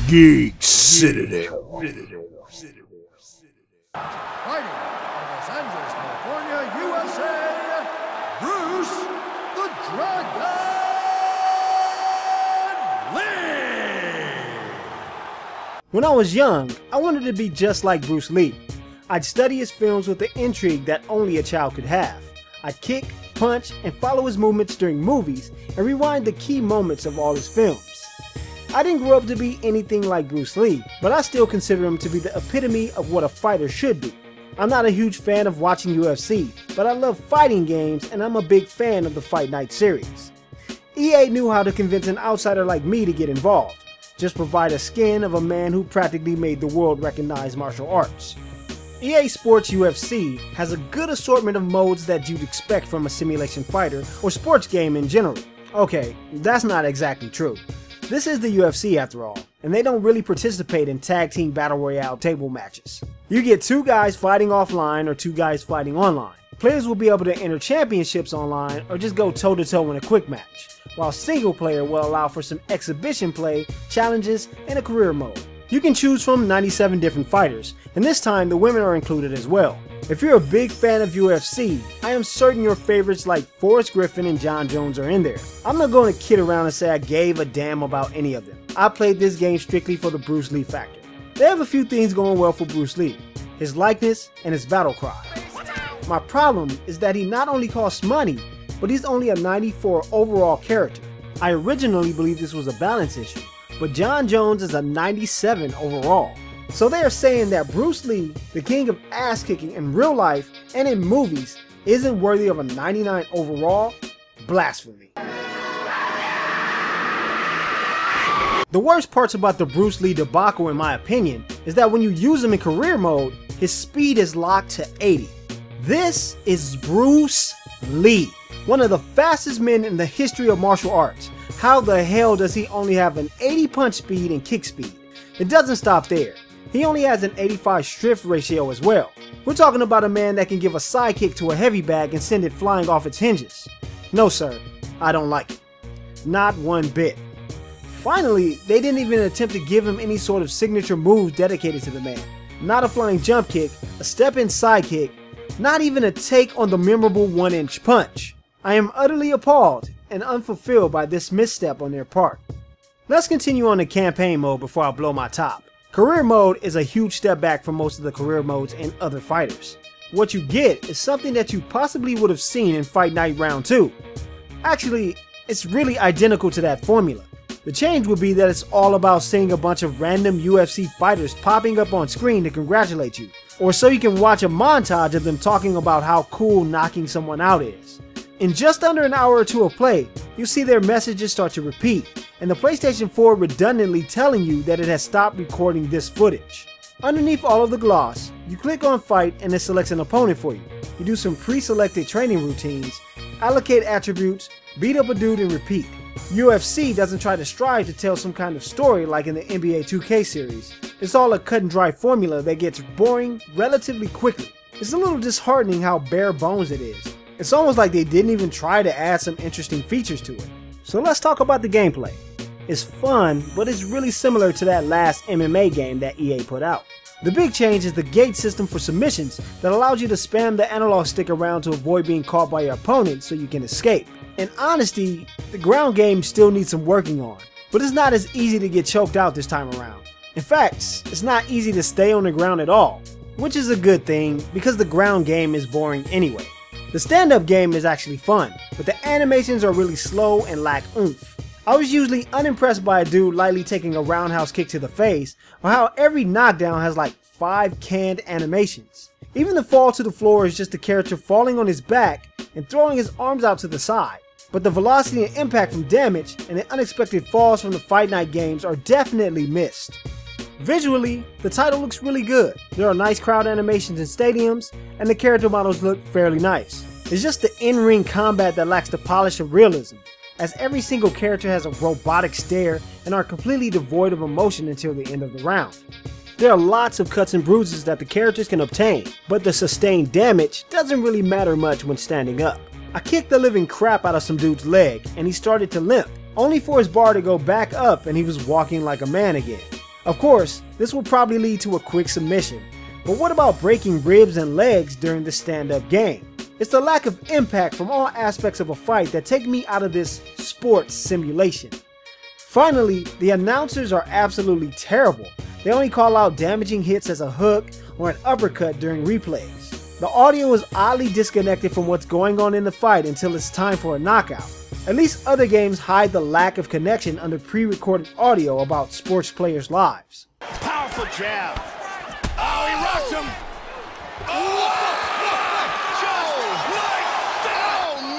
Geek Citadel. Fighting from Los Angeles, California, USA, Bruce the Dragon Lee! When I was young, I wanted to be just like Bruce Lee. I'd study his films with the intrigue that only a child could have. I'd kick, punch, and follow his movements during movies and rewind the key moments of all his films. I didn't grow up to be anything like Bruce Lee, but I still consider him to be the epitome of what a fighter should be. I'm not a huge fan of watching UFC, but I love fighting games and I'm a big fan of the Fight Night series. EA knew how to convince an outsider like me to get involved. Just provide a skin of a man who practically made the world recognize martial arts. EA Sports UFC has a good assortment of modes that you'd expect from a simulation fighter or sports game in general. Okay, that's not exactly true. This is the UFC after all, and they don't really participate in tag team battle royale table matches. You get 2 guys fighting offline or 2 guys fighting online. Players will be able to enter championships online or just go toe to toe in a quick match, while single player will allow for some exhibition play, challenges, and a career mode. You can choose from 97 different fighters, and this time the women are included as well. If you're a big fan of UFC, I am certain your favorites like Forrest Griffin and John Jones are in there. I'm not going to kid around and say I gave a damn about any of them. I played this game strictly for the Bruce Lee factor. They have a few things going well for Bruce Lee: his likeness and his battle cry. My problem is that he not only costs money, but he's only a 94 overall character. I originally believed this was a balance issue, but John Jones is a 97 overall. So they are saying that Bruce Lee, the king of ass kicking in real life and in movies, isn't worthy of a 99 overall? Blasphemy. The worst parts about the Bruce Lee debacle in my opinion is that when you use him in career mode, his speed is locked to 80. This is Bruce Lee, one of the fastest men in the history of martial arts. How the hell does he only have an 80 punch speed and kick speed? It doesn't stop there. He only has an 85 strength ratio as well. We're talking about a man that can give a side kick to a heavy bag and send it flying off its hinges. No sir, I don't like it. Not one bit. Finally, they didn't even attempt to give him any sort of signature move dedicated to the man. Not a flying jump kick, a step-in side kick, not even a take on the memorable 1-inch punch. I am utterly appalled and unfulfilled by this misstep on their part. Let's continue on to campaign mode before I blow my top. Career mode is a huge step back from most of the career modes in other fighters. What you get is something that you possibly would have seen in Fight Night Round 2. Actually, it's really identical to that formula. The change would be that it's all about seeing a bunch of random UFC fighters popping up on screen to congratulate you, or so you can watch a montage of them talking about how cool knocking someone out is. In just under an hour or 2 of play, you'll see their messages start to repeat, and the PlayStation 4 redundantly telling you that it has stopped recording this footage. Underneath all of the gloss, you click on Fight and it selects an opponent for you. You do some pre-selected training routines, allocate attributes, beat up a dude and repeat. UFC doesn't try to strive to tell some kind of story like in the NBA 2K series. It's all a cut and dry formula that gets boring relatively quickly. It's a little disheartening how bare bones it is. It's almost like they didn't even try to add some interesting features to it. So let's talk about the gameplay. It's fun, but it's really similar to that last MMA game that EA put out. The big change is the gate system for submissions that allows you to spam the analog stick around to avoid being caught by your opponent so you can escape. In honesty, the ground game still needs some working on, but it's not as easy to get choked out this time around. In fact, it's not easy to stay on the ground at all, which is a good thing because the ground game is boring anyway. The stand-up game is actually fun, but the animations are really slow and lack oomph. I was usually unimpressed by a dude lightly taking a roundhouse kick to the face, or how every knockdown has like 5 canned animations. Even the fall to the floor is just the character falling on his back and throwing his arms out to the side. But the velocity and impact from damage and the unexpected falls from the Fight Night games are definitely missed. Visually, the title looks really good. There are nice crowd animations in stadiums, and the character models look fairly nice. It's just the in-ring combat that lacks the polish of realism, as every single character has a robotic stare and are completely devoid of emotion until the end of the round. There are lots of cuts and bruises that the characters can obtain, but the sustained damage doesn't really matter much when standing up. I kicked the living crap out of some dude's leg, and he started to limp, only for his bar to go back up and he was walking like a man again. Of course, this will probably lead to a quick submission, but what about breaking ribs and legs during the stand-up game? It's the lack of impact from all aspects of a fight that take me out of this sports simulation. Finally, the announcers are absolutely terrible. They only call out damaging hits as a hook or an uppercut during replays. The audio is oddly disconnected from what's going on in the fight until it's time for a knockout. At least other games hide the lack of connection under pre-recorded audio about sports players' lives. Powerful jab. Oh, he rocked him. Oh,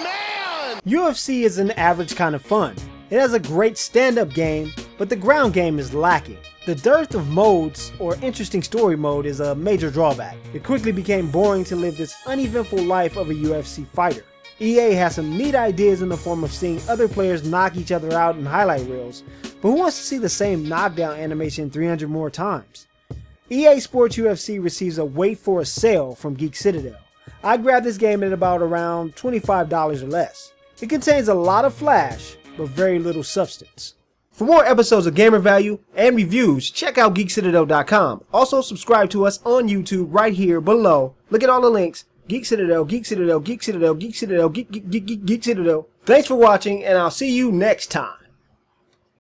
man. UFC is an average kind of fun. It has a great stand-up game, but the ground game is lacking. The dearth of modes or interesting story mode is a major drawback. It quickly became boring to live this uneventful life of a UFC fighter. EA has some neat ideas in the form of seeing other players knock each other out in highlight reels, but who wants to see the same knockdown animation 300 more times? EA Sports UFC receives a wait for a sale from Geek Citadel. I grabbed this game at about around $25 or less. It contains a lot of flash, but very little substance. For more episodes of Gamer Value and reviews, check out GeekCitadel.com. Also subscribe to us on YouTube right here below. Look at all the links. Geek Citadel, Geek Citadel, Geek Citadel, Geek Citadel, Geek Citadel. Thanks for watching, and I'll see you next time.